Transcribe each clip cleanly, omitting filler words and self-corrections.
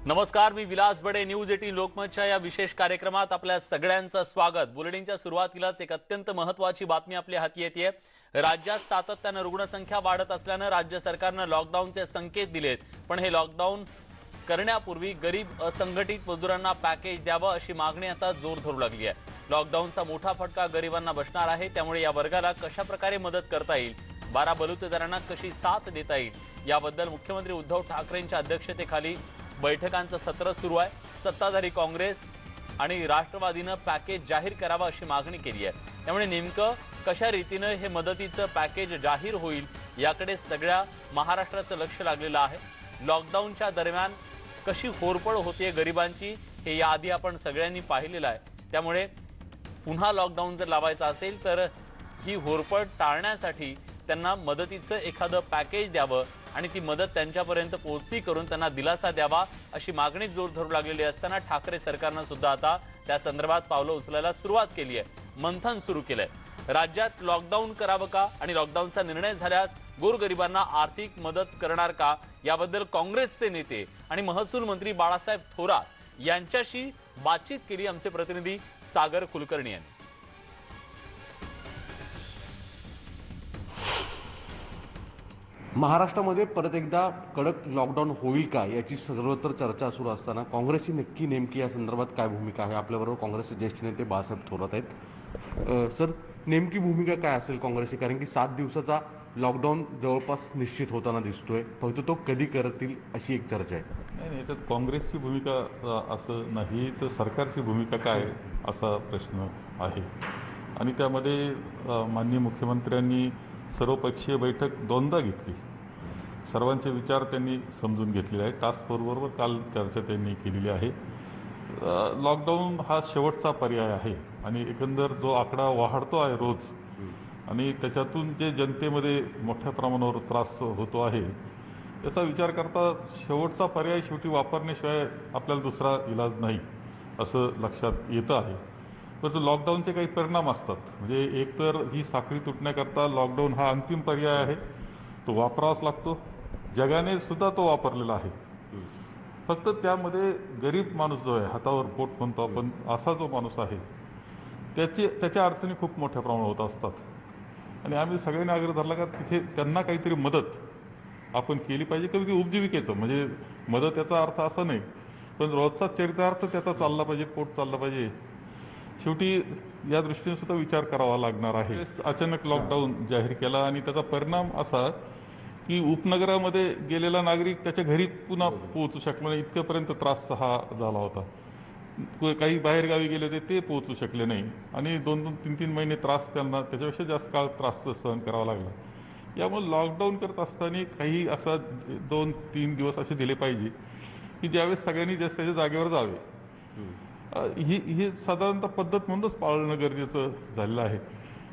नमस्कार, मी विलास बडे. न्यूज 18 लोकमतच्या या विशेष कार्यक्रमात आपल्या सगळ्यांचं स्वागत. बुलेटिनच्या सुरुवातीलाच एक अत्यंत महत्त्वाची बातमी आपल्या हाती येते. राज्यात सातत्याने रुग्णसंख्या वाढत असल्याने राज्य सरकारने लॉकडाऊनचे संकेत दिलेत. पण हे लॉकडाऊन करण्यापूर्वी गरीब असंघटित मजुरांना पॅकेज द्यावं अशी मागणी आता जोर धरू लागली आहे. लॉकडाऊनचा मोठा फटका गरिबांना बसणार आहे. त्यामुळे या वर्गाला कशा प्रकारे मदत करता येईल, 12 बलुतेदारांना कशी साथ देता येईल याबद्दल मुख्यमंत्री उद्धव ठाकरेंच्या अध्यक्षतेखाली बैठकांचं सत्र सुरू आहे. सत्ताधारी काँग्रेस आणि राष्ट्रवादीनं पॅकेज जाहीर करावा अशी मागणी केली आहे. त्यामुळे नेमकं कशा रीतीने हे मदतीचं पॅकेज जाहीर होईल याकडे सगळ्या महाराष्ट्राचं लक्ष लागलेलं आहे. लॉकडाऊनच्या दरम्यान कशी होरपळ होते गरिबांची हे याआधी आपण सगळ्यांनी पाहिलेलं आहे. त्यामुळे पुन्हा लॉकडाऊन जर लावायचं असेल तर ही होरपळ टाळण्यासाठी त्यांना मदतीचं एखादं पॅकेज द्यावं आणि ती मदत त्यांच्यापर्यंत पोहोचती करून त्यांना दिलासा द्यावा अशी मागणी जोर धरू लागलेली असताना ठाकरे सरकारनं सुद्धा आता त्या संदर्भात पावलं उचलायला सुरुवात केली आहे. मंथन सुरू केलंय. राज्यात लॉकडाऊन करावं का आणि लॉकडाऊनचा निर्णय झाल्यास गोरगरिबांना आर्थिक मदत करणार का याबद्दल काँग्रेसचे नेते आणि महसूल मंत्री बाळासाहेब थोरात यांच्याशी बातचीत केली आमचे प्रतिनिधी सागर कुलकर्णी यांनी. महाराष्ट्रामध्ये परत एकदा कडक लॉकडाऊन होईल का याची सर्वत्र चर्चा सुरू असताना काँग्रेसची नेमकी या संदर्भात काय भूमिका आहे? आपल्याबरोबर काँग्रेसचे ज्येष्ठ नेते बाळासाहेब थोरात आहेत. सर, नेमकी भूमिका काय असेल काँग्रेसची? कारण की 7 दिवसाचा लॉकडाऊन जवळपास निश्चित होताना दिसतोय. फक्त तो कधी करतील अशी एक चर्चा आहे. नाही, याच्यात काँग्रेसची भूमिका असं नाही तर सरकारची भूमिका काय असा प्रश्न आहे. आणि त्यामध्ये माननीय मुख्यमंत्र्यांनी सर्वपक्षीय बैठक 2दा घेतली. सर्वांचे विचार त्यांनी समजून घेतलेले आहे. टास्क फोर्सबरोबर काल चर्चा त्यांनी केलेली आहे. लॉकडाऊन हा शेवटचा पर्याय आहे आणि एकंदर जो आकडा वाढतो आहे रोज आणि त्याच्यातून जे जनतेमध्ये मोठ्या प्रमाणावर त्रास होतो आहे याचा विचार करता शेवटचा पर्याय शेवटी वापरण्याशिवाय आपल्याला दुसरा इलाज नाही असं लक्षात येतं आहे. परंतु लॉकडाऊनचे काही परिणाम असतात. म्हणजे एक तर ही साखळी तुटण्याकरता लॉकडाऊन हा अंतिम पर्याय आहे, तो वापरावाच लागतो. जगाने सुद्धा तो वापरलेला आहे. फक्त त्यामध्ये गरीब माणूस जो आहे, हातावर पोट म्हणतो आपण, असा जो माणूस आहे त्याच्या अडचणी खूप मोठ्या प्रमाणात होत असतात. आणि आम्ही सगळ्यांनी आग्रह धरला का तिथे त्यांना काहीतरी मदत आपण केली पाहिजे. कधी उपजीविकेचं म्हणजे मदत याचा अर्थ असा नाही, पण रोजचा चरितार्थ त्याचा चालला पाहिजे, पोट चाललं पाहिजे. शेवटी या दृष्टीने सुद्धा विचार करावा लागणार आहे. अचानक लॉकडाऊन जाहीर केला आणि त्याचा परिणाम असा की उपनगरामध्ये गेलेला नागरिक त्याच्या घरी पुन्हा पोहोचू शकला नाही. इतक्यापर्यंत त्रास हा झाला होता. काही बाहेरगावी गेले होते ते पोहोचू शकले नाही आणि 2-2, 3-3 महिने त्रास त्यांना त्याच्यापेक्षा जास्त काळ त्रास सहन करावा लागला. यामुळे लॉकडाऊन करत असताना काही असा 2-3 दिवस असे दिले पाहिजे की ज्यावेळेस सगळ्यांनी जास्त त्याच्या जागेवर जावे. ही साधारणतः पद्धत म्हणूनच पाळणं गरजेचं झालेलं आहे.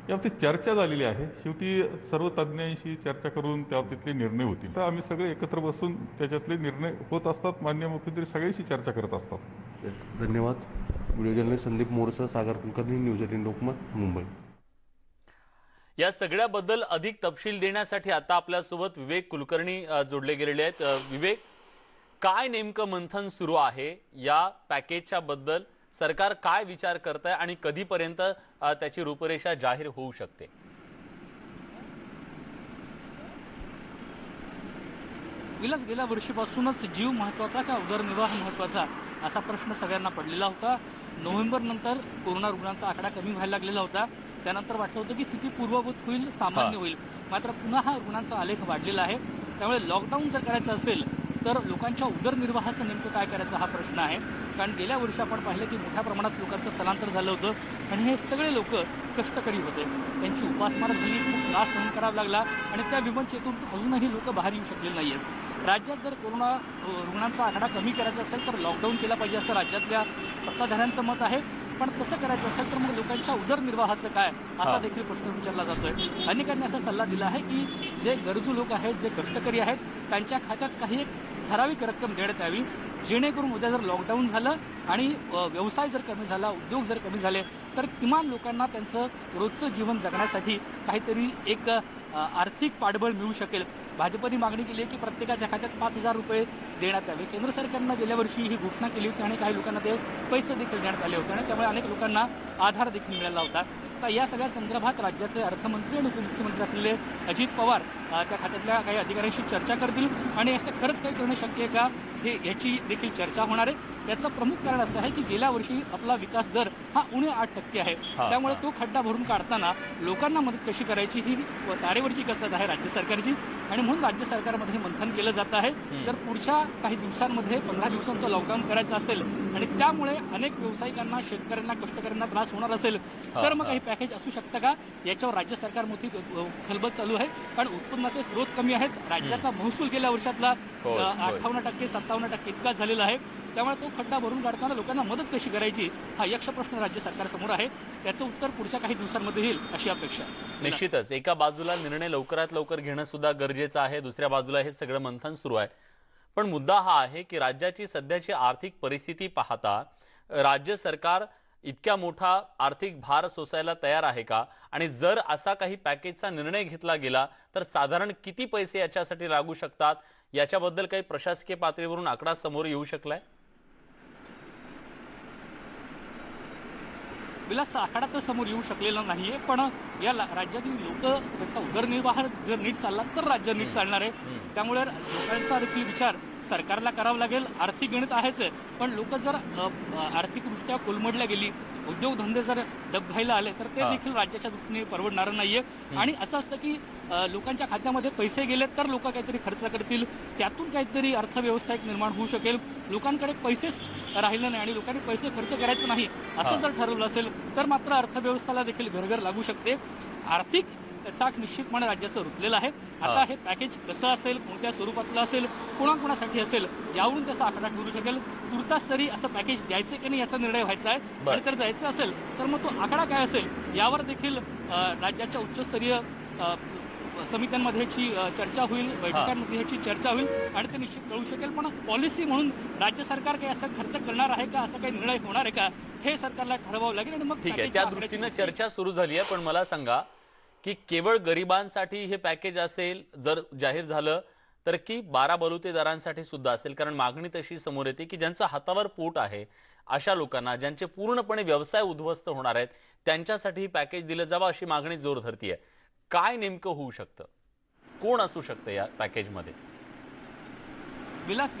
याबाबतीत चर्चा झालेली आहे. शेवटी सर्व तज्ज्ञांशी चर्चा करून त्याबाबतीतले निर्णय होतील. तर आम्ही सगळे एकत्र बसून त्याच्यातले निर्णय होत असतात. माननीय मुख्यमंत्री सगळ्यांशी चर्चा करत असतात. धन्यवाद. व्हिडिओ जर्नलिस्ट संदीप मोरसह सागर कुलकर्णी, न्यूज 18 लोकमत, मुंबई. या सगळ्याबद्दल अधिक तपशील देण्यासाठी आता आपल्यासोबत विवेक कुलकर्णी जोडले गेलेले आहेत. विवेक, काय नेमकं मंथन सुरू आहे या पॅकेजच्या बद्दल? सरकार काय विचार करत आहे आणि कधीपर्यंत त्याची रूपरेषा जाहीर होऊ शकते? विलास, गेल्या वर्षीपासूनच जीव महत्त्वाचा का उदरनिर्वाह महत्त्वाचा असा प्रश्न सगळ्यांना पडलेला होता. नोव्हेंबर नंतर कोरोना रुग्णांचा आकडा कमी व्हायला लागलेला होता. त्यानंतर वाटलं होतं की स्थिती पूर्ववत होईल, सामान्य होईल. मात्र पुन्हा हा रुग्णांचा आलेख वाढलेला आहे. त्यामुळे लॉकडाऊन जर करायचं असेल तर लोकांच्या उदरनिर्वाहाचं नेमकं काय करायचं हा प्रश्न आहे. कारण गेल्या वर्षी आपण पाहिलं की मोठ्या प्रमाणात लोकांचं स्थलांतर झालं होतं आणि हे सगळे लोक कष्टकरी होते. त्यांची उपासमार झाली, खूप त्रास सहन करावा लागला आणि त्या विवंचेतून अजूनही लोक बाहेर येऊ शकलेले नाही आहेत. राज्यात जर कोरोना रुग्णांचा आकडा कमी करायचा असेल तर लॉकडाऊन केला पाहिजे असं राज्यातल्या सत्ताधाऱ्यांचं मत आहे. पण तसं करायचं असेल तर मग लोकांच्या उदरनिर्वाहाचं काय असा देखील प्रश्न विचारला जातोय. अनेकांनी असा सल्ला दिला आहे की जे गरजू लोक आहेत, जे कष्टकरी आहेत, त्यांच्या खात्यात काही एक ठराविक रक्कम देण्यात यावी, जेणेकरून उद्या जर लॉकडाऊन झालं आणि व्यवसाय जर कमी झाला, उद्योग जर कमी झाले तर किमान लोकांना त्यांचं रोजचं जीवन जगण्यासाठी काहीतरी एक आर्थिक पाठबळ मिळू शकेल. भाजपने मागणी केली आहे की प्रत्येकाच्या खात्यात 5,000 रुपये देण्यात यावे. केंद्र सरकारनं गेल्या वर्षी ही घोषणा केली होती आणि काही लोकांना ते पैसे देखील देण्यात आले होते आणि त्यामुळे अनेक लोकांना आधार देखील मिळाला होता. तर या सगळ्या संदर्भात राज्याचे अर्थमंत्री आणि उपमुख्यमंत्री असलेले अजित पवार त्या खात्यातल्या काही अधिकाऱ्यांशी चर्चा करतील आणि असं खरंच काही करणं शक्य आहे का याची देखील चर्चा होणार आहे. याचं प्रमुख कारण असं आहे की गेल्या वर्षी आपला विकास दर हा उणे 8% आहे. त्यामुळे तो खड्डा भरून काढताना लोकांना मदत कशी करायची ही तारेवरची कसरत आहे राज्य सरकारची आणि म्हणून राज्य सरकारमध्ये मंथन केलं जात आहे. जर पुढच्या काही दिवसांमध्ये 15 दिवसांचं लॉकडाऊन करायचं असेल आणि त्यामुळे अनेक व्यावसायिकांना, शेतकऱ्यांना, कष्टकऱ्यांना त्रास होणार असेल तर मग काही पॅकेज असू शकतं का, याच्यावर राज्य सरकारमध्ये खलबत चालू आहे. कारण उत्पन्नाचे स्रोत कमी आहेत. राज्याचा महसूल गेल्या वर्षातला 58% 57% इतका झालेला आहे. त्यामुळे तो खड्डा भरून काढताना लोकांना मदत कशी करायची हा यक्ष प्रश्न राज्य सरकारसमोर आहे. त्याचं उत्तर पुढच्या काही दिवसांमध्ये येईल अशी अपेक्षा आहे. निश्चितच एका बाजूला निर्णय लवकरात लवकर घेणं सुद्धा गरजेचं आहे, दुसऱ्या बाजूला हे सगळं मंथन सुरू आहे. पण मुद्दा हा आहे की राज्याची सध्याची आर्थिक परिस्थिती पाहता राज्य सरकार इतक्या मोठा आर्थिक भार सोसायला तयार आहे का, आणि जर असा काही पॅकेजचा निर्णय घेतला गेला तर साधारण किती पैसे याच्यासाठी लागू शकतात, याच्याबद्दल काही प्रशासकीय पातळीवरून आकडा समोर येऊ शकलाय? विलास, आखाडा तर समोर येऊ शकलेला नाहीये, पण या राज्यातील लोक त्यांचा उदरनिर्वाह जर नीट चालला तर राज्य नीट चालणार आहे. त्यामुळे लोकांचा देखील विचार सरकारला करावा लागेल. आर्थिक गणित आहेच आहे, पण लोक जर आर्थिकदृष्ट्या कोलमडल्या गेली, उद्योगधंदे जर डबघाईला आले तर ते देखील राज्याच्या दृष्टीने परवडणारं नाहीये. आणि असं असतं की लोकांच्या खात्यामध्ये पैसे गेले तर लोक काहीतरी खर्च करतील, त्यातून काहीतरी अर्थव्यवस्था एक निर्माण होऊ शकेल. लोकांकडे पैसेच राहिले नाही आणि लोकांनी पैसे खर्च करायचं नाही असं जर ठरवलं असेल तर मात्र अर्थव्यवस्थेला देखील घरघर लागू शकते. आर्थिक चाक निश्चितपणे राज्याचं रुतलेलं आहे. आता हे पॅकेज कसं असेल, कोणत्या स्वरूपातलं असेल, कोणाकोणासाठी असेल, यावरून त्याचा आकडा ठरू शकेल. तुर्तास तरी असं पॅकेज द्यायचं की नाही याचा निर्णय व्हायचा आहे. आणि तर जायचं असेल तर मग तो आकडा काय असेल यावर देखील राज्याच्या उच्चस्तरीय समित्यांमध्ये ह्याची चर्चा होईल, बैठकांमध्ये ह्याची चर्चा होईल आणि ते निश्चित कळू शकेल. पण पॉलिसी म्हणून राज्य सरकार काही असं खर्च करणार आहे का, असं काही निर्णय होणार आहे का, हे सरकारला ठरवावं लागेल. आणि मग ठीक आहे, त्या दृष्टीने चर्चा सुरू झाली आहे. पण मला सांगा की केवळ गरिबांसाठी हे पॅकेज असेल जर जाहीर झालं तर की 12 बलुतेदारांसाठी सुद्धा असेल? कारण मागणी तशी समोर येते की ज्यांचं हातावर पोट आहे अशा लोकांना, ज्यांचे पूर्णपणे व्यवसाय उद्ध्वस्त होणार आहेत, त्यांच्यासाठी पॅकेज दिलं जावं अशी मागणी जोर धरतीये. काय नेमकं होऊ शकतं, कोण असू शकतं या पॅकेजमध्ये? विलास,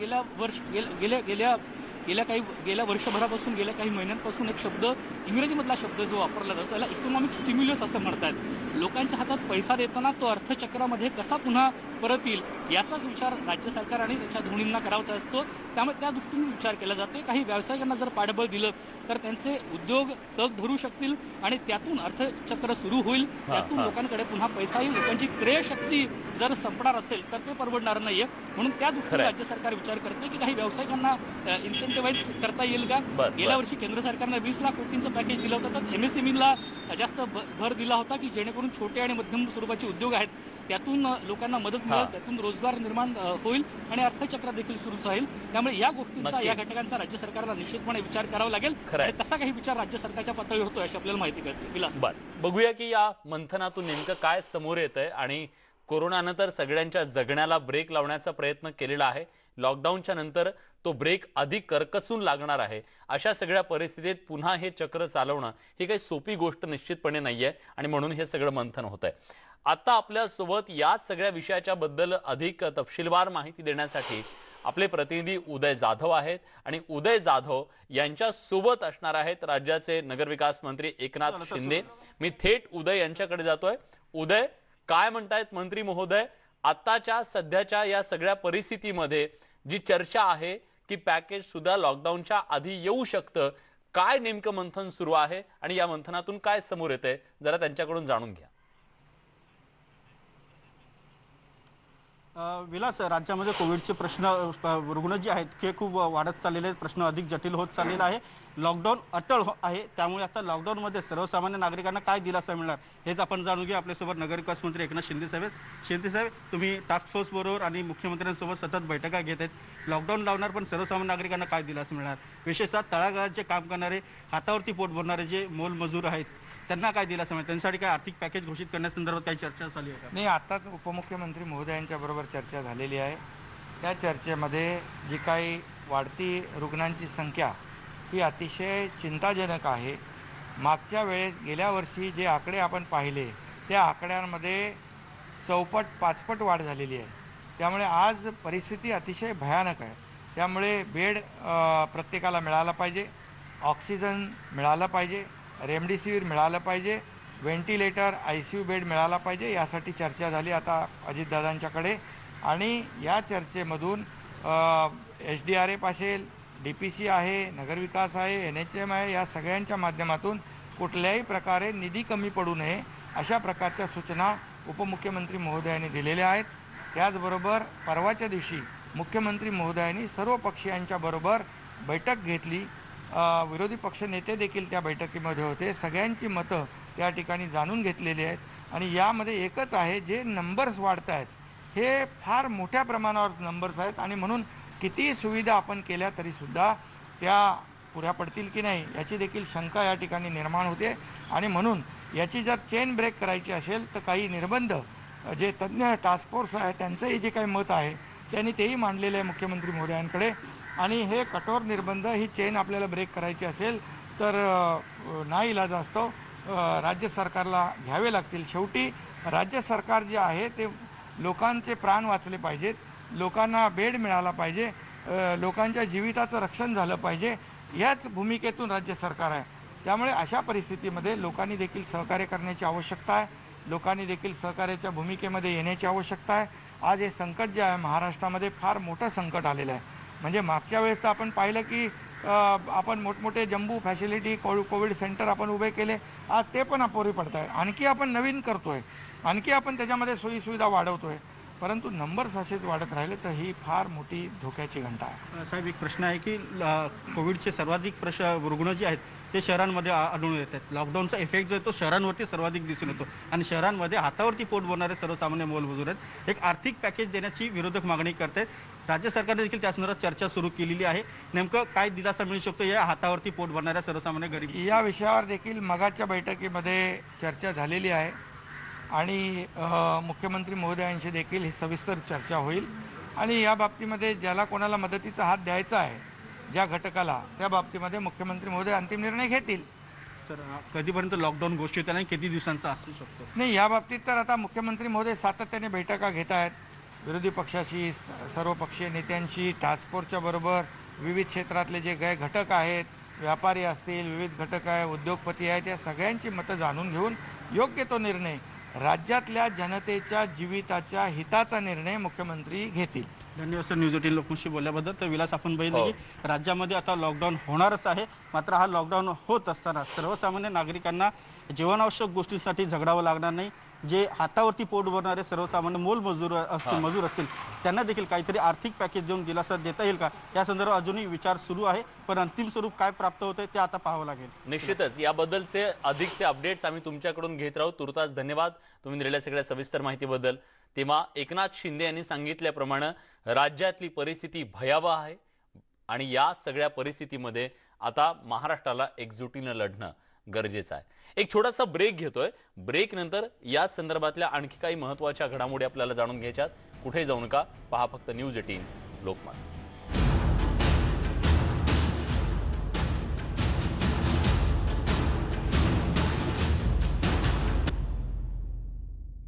गेल्या वर्षभरापासून, गेल्या काही महिन्यांपासून एक शब्द, इंग्रजीमधला शब्द जो वापरला जातो त्याला इकॉनॉमिक स्टिम्युलस असं म्हणतात. लोकांच्या हातात पैसा देताना तो अर्थचक्रामध्ये कसा पुन्हा परत येईल याचाच विचार राज्य सरकार आणि त्याच्या धोरणींना करावाचा असतो. त्यामुळे त्या दृष्टीनेच विचार केला जातोय. काही व्यावसायिकांना जर पाठबळ दिलं तर त्यांचे उद्योग तग धरू शकतील आणि त्यातून अर्थचक्र सुरू होईल, त्यातून लोकांकडे पुन्हा पैसा येईल. लोकांची क्रयशक्ती जर संपणार असेल तर ते परवडणार नाहीये. म्हणून त्या दृष्टीने राज्य सरकार विचार करते की काही व्यावसायिकांना इन्सेंटिव्हाइज करता येईल का. गेल्या वर्षी केंद्र सरकारने 20 लाख कोटींचं पॅकेज दिलं होतं, तर MSMEला जास्त भर दिला होता की जेणेकरून छोटे आणि मध्यम स्वरूपाचे उद्योग आहेत त्यातून लोकांना मदत मिळेल, त्यातून रोजगार निर्माण होईल आणि अर्थचक्र देखील सुरू होईल. त्यामुळे या गोष्टींचा, या घटकांचा राज्य सरकारला निश्चितपणे विचार करावा लागेल आणि तसा काही विचार राज्य सरकारच्या पातळीवर होतोय अशी आपल्याला माहिती कळते. विलास, बघूया की या मंथनातून नेमकं काय समोर येतंय. आणि कोरोनानं तर सगळ्यांच्या जगण्याला ब्रेक लावण्याचा प्रयत्न केलेला आहे. लॉकडाऊनच्या नंतर तो ब्रेक अधिक करकचून लागणार आहे. अशा सगळ्या परिस्थितीत पुन्हा हे चक्र चालवणं ही काही सोपी गोष्ट निश्चितपणे नाहीये आणि म्हणून हे सगळं मंथन होत आहे. आता आपल्या सोबत याच सगळ्या विषयाच्या बद्दल अधिक तपशीलवार माहिती देण्यासाठी आपले प्रतिनिधी उदय जाधव आहेत आणि उदय जाधव यांच्या सोबत असणार आहेत राज्याचे नगरविकास मंत्री एकनाथ शिंदे. मी थेट उदय यांच्याकडे जातोय. उदय, काय म्हणतायत मंत्री महोदय, आताच्या सध्याच्या या सगळ्या परिस्थितीमध्ये जी चर्चा आहे की पॅकेज सुद्धा लॉकडाऊनच्या आधी येऊ शकतं, काय नेमकं मंथन सुरू आहे आणि या मंथनातून काय समोर येतंय जरा त्यांच्याकडून जाणून घ्या. विलास, राज्यामध्ये कोविडचे प्रश्न, रुग्ण जे आहेत ते खूप वाढत चाललेले आहेत. प्रश्न अधिक जटिल होत चाललेला आहे. लॉकडाऊन अटळ आहे. त्यामुळे आता लॉकडाऊनमध्ये सर्वसामान्य नागरिकांना काय दिलासा मिळणार हेच आपण जाणून घेऊ. आपल्यासोबत नगरविकास मंत्री एकनाथ शिंदे साहेब, तुम्ही टास्क फोर्स बरोबर आणि मुख्यमंत्र्यांसोबत सतत बैठका घेत आहेत. लॉकडाऊन लावणार पण सर्वसामान्य नागरिकांना काय दिलासा मिळणार, विशेषतः तळागाळात जे काम करणारे, हातावरती पोट भरणारे जे मोलमजूर आहेत त्यांना काय दिलासा मिळेल, त्यांच्यासाठी काय आर्थिक पॅकेज घोषित करण्यासंदर्भात काही चर्चा झाली आहे का? नाही, आताच उपमुख्यमंत्री महोदयांच्या बरोबर चर्चा झालेली आहे. त्या चर्चेमध्ये जी काही वाढती रुग्णांची संख्या ही अतिशय चिंताजनक आहे. मागच्या वेळेस गेल्या वर्षी जे आकडे आपण पाहिले त्या आकड्यांमध्ये चौपट पाचपट वाढ झालेली आहे. त्यामुळे आज परिस्थिती अतिशय भयानक आहे. त्यामुळे बेड प्रत्येकाला मिळाला पाहिजे, ऑक्सिजन मिळाला पाहिजे, रेमडेसिवीर मिळालं पाहिजे, व्हेंटिलेटर ICU बेड मिळाला पाहिजे. यासाठी चर्चा झाली आता अजितदादांच्याकडे आणि या चर्चेमधून SDRF असेल, DPC आहे, नगरविकास आहे, NHM आहे, या सगळ्यांच्या माध्यमातून कुठल्याही प्रकारे निधी कमी पडू नये अशा प्रकारच्या सूचना उपमुख्यमंत्री महोदयांनी दिलेल्या आहेत. त्याचबरोबर परवाच्या दिवशी मुख्यमंत्री महोदयांनी सर्व पक्षीयांच्या बरोबर बैठक घेतली. विरोधी पक्ष नेते देखील त्या बैठकीमध्ये होते. सगळ्यांची मतं त्या ठिकाणी जाणून घेतलेली आहेत आणि यामध्ये एकच आहे, जे नंबर्स वाढत आहेत हे फार मोठ्या प्रमाणावर नंबर्स आहेत आणि म्हणून कितीही सुविधा आपण केल्या तरीसुद्धा त्या पुऱ्या पडतील की नाही याची देखील शंका या ठिकाणी निर्माण होते आणि म्हणून याची जर चेन ब्रेक करायची असेल तर काही निर्बंध जे तज्ज्ञ टास्क फोर्स आहे त्यांचंही जे काही मत आहे त्यांनी तेही मांडलेलं आहे मुख्यमंत्री महोदयांकडे आणि हे कठोर निर्बंध ही चेन आपल्याला ब्रेक करायची असेल तर नाईलाजास्तव राज्य सरकारला घ्यावे लागतील. शेवटी राज्य सरकार जे आहे ते लोकांचे प्राण वाचले पाहिजेत, लोकांना बेड मिळाला पाहिजे, लोकांच्या जीविताचं रक्षण झालं पाहिजे, याच भूमिकेतून राज्य सरकार आहे. त्यामुळे अशा परिस्थितीमध्ये लोकांनी देखील सहकार्य करण्याची आवश्यकता आहे, लोकांनी देखील सहकार्याच्या भूमिकेमध्ये येण्याची आवश्यकता आहे. आज हे संकट जे आहे महाराष्ट्रामध्ये फार मोठं संकट आलेलं आहे. म्हणजे मागच्या वेळेस तर आपण पाहिलं की आपण मोठमोठे जम्बो फॅसिलिटी कोविड सेंटर आपण उभे केले, आज ते पण अपुरी पडत आहे. आणखी आपण नवीन करतो आहे, आणखी आपण त्याच्यामध्ये सोयीसुविधा वाढवतो आहे, परंतु नंबर्स असेच वाढत राहिले तर ही फार मोठी धोक्याची घंटा आहे. साहेब, एक प्रश्न आहे की कोविडचे सर्वाधिक रुग्ण जे आहेत ते शहरांमध्ये आढळून येतात. लॉकडाऊनचा इफेक्ट जो आहे तो शहरांवरती सर्वाधिक दिसून येतो आणि शहरांमध्ये हातावरती पोट भरणारे सर्वसामान्य मोलमजूर आहेत. एक आर्थिक पॅकेज देण्याची विरोधक मागणी करतात. राज्य सरकारने देखील त्या संदर्भात चर्चा सुरू केलेली आहे. नेमकं काय दिलासा मिळू शकतो या हातावरती पोट भरणाऱ्या सर्वसामान्य गरीब? या विषयावर देखील मगाच्या बैठकीमध्ये चर्चा झालेली आहे आणि मुख्यमंत्री महोदयांशी देखील ही सविस्तर चर्चा होईल आणि या बाबतीमध्ये ज्याला कोणाला मदतीचा हात द्यायचा आहे ज्या घटकाला, त्या बाबतीमध्ये मुख्यमंत्री महोदय अंतिम निर्णय घेतील. तर कधीपर्यंत लॉकडाऊन घोषित आणि किती दिवसांचा असू शकतो? नाही, या बाबतीत तर आता मुख्यमंत्री महोदय सातत्याने बैठका घेत आहेत विरोधी पक्षाशी, सर्वपक्षीय नेत्यांशी, टास्क फोर्सच्या बरोबर, विविध क्षेत्रातले जे काही घटक आहेत, व्यापारी असतील, विविध घटक आहे, उद्योगपती आहेत, या सगळ्यांची मतं जाणून घेऊन योग्य तो निर्णय, राज्यातल्या जनतेच्या जीविताच्या हिताचा निर्णय मुख्यमंत्री घेतील. धन्यवाद सर, न्यूज 18 लोकमतशी बोलल्याबद्दल. तर विलास, आपण बघितलं की राज्यामध्ये आता लॉकडाऊन होणारच आहे. मात्र हा लॉकडाऊन होत असताना सर्वसामान्य नागरिकांना जीवनावश्यक गोष्टींसाठी झगडावं लागणार नाही. जे हातावरती पोट भरणारे सर्वसामान्य मजूर असतील त्यांना देखील काहीतरी आर्थिक पॅकेज देऊन दिलासा देता येईल का, या संदर्भात अजूनही विचार सुरू आहे. पण अंतिम स्वरूप काय प्राप्त होते ते आता पाहावं लागेल. निश्चितच याबद्दलचे अधिकचे अपडेट्स आम्ही तुमच्याकडून घेत राहू. तुर्तास धन्यवाद तुम्ही दिलेल्या सगळ्या सविस्तर माहितीबद्दल. तेव्हा एकनाथ शिंदे यांनी सांगितल्याप्रमाणे राज्यातली परिस्थिती भयावह आहे आणि या सगळ्या परिस्थितीमध्ये आता महाराष्ट्राला एकजुटीनं लढणं गरजेचं आहे. एक छोटासा ब्रेक घेतोय. ब्रेक नंतर या संदर्भातल्या आणखी काही महत्त्वाच्या घडामोडी आपल्याला जाणून घ्यायच्यात. कुठे जाऊ नका, पहा फक्त न्यूज 18 लोकमत.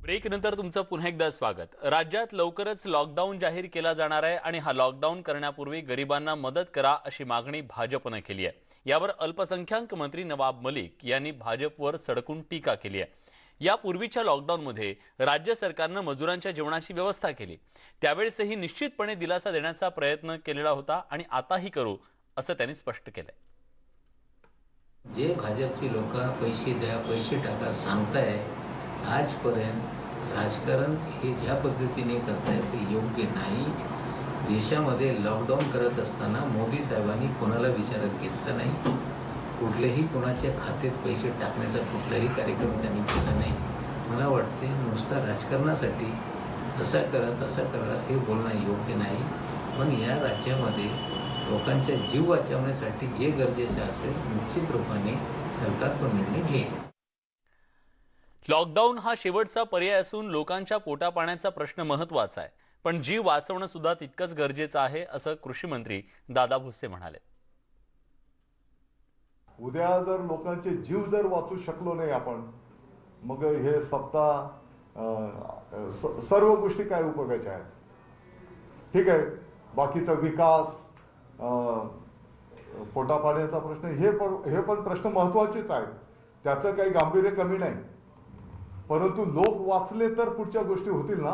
ब्रेक नंतर तुमचं पुन्हा एकदा स्वागत. राज्यात लवकरच लॉकडाऊन जाहीर केला जाणार आहे आणि हा लॉकडाऊन करण्यापूर्वी गरिबांना मदत करा अशी मागणी भाजपनं केली आहे. यावर अल्पसंख्याक मंत्री नवाब मलिक यांनी भाजपवर सडकून टीका केली आहे. यापूर्वीच्या लॉकडाऊनमध्ये राज्य सरकारनं मजुरांच्या जेवणाची व्यवस्था केली, त्यावेळेसही निश्चितपणे दिलासा देण्याचा प्रयत्न केलेला होता आणि आताही करू असं त्यांनी स्पष्ट केलंय. जे भाजपची लोक पैसे द्या पैसे टाका सांगताय, आजपर्यंत राजकारण हे ज्या पद्धतीने करतायत ते योग्य नाही. देशामध्ये लॉकडाऊन करत असताना मोदी साहेबांनी कोणाला विचारत घेतलं नाही. कुठलेही कोणाच्या खात्यात पैसे टाकण्याचा कुठलाही कार्यक्रम त्यांनी केला नाही. मला वाटते नुसता राजकारणासाठी असं करा हे बोलणं योग्य नाही. पण या राज्यामध्ये लोकांच्या जीव वाचवण्यासाठी जे गरजेचं असेल निश्चित रूपाने सरकार तो निर्णय घेईल. लॉकडाऊन हा शेवटचा पर्याय असून लोकांच्या पोटापाण्याचा प्रश्न महत्त्वाचा आहे, पण जीव वाचवणं सुद्धा तितकंच गरजेचं आहे, असं कृषी मंत्री दादा भुसे म्हणाले. उद्या जर लोकांचे जीव जर वाचू शकलो नाही आपण, मग हे सत्ता सर्व गोष्टी काय उपयोगाच्या आहेत. ठीक आहे, बाकीचा विकास, पोटापाण्याचा प्रश्न, हे पण प्रश्न महत्वाचेच आहेत, त्याचं काही गांभीर्य कमी नाही. परंतु लोक वाचले तर पुढच्या गोष्टी होतील ना.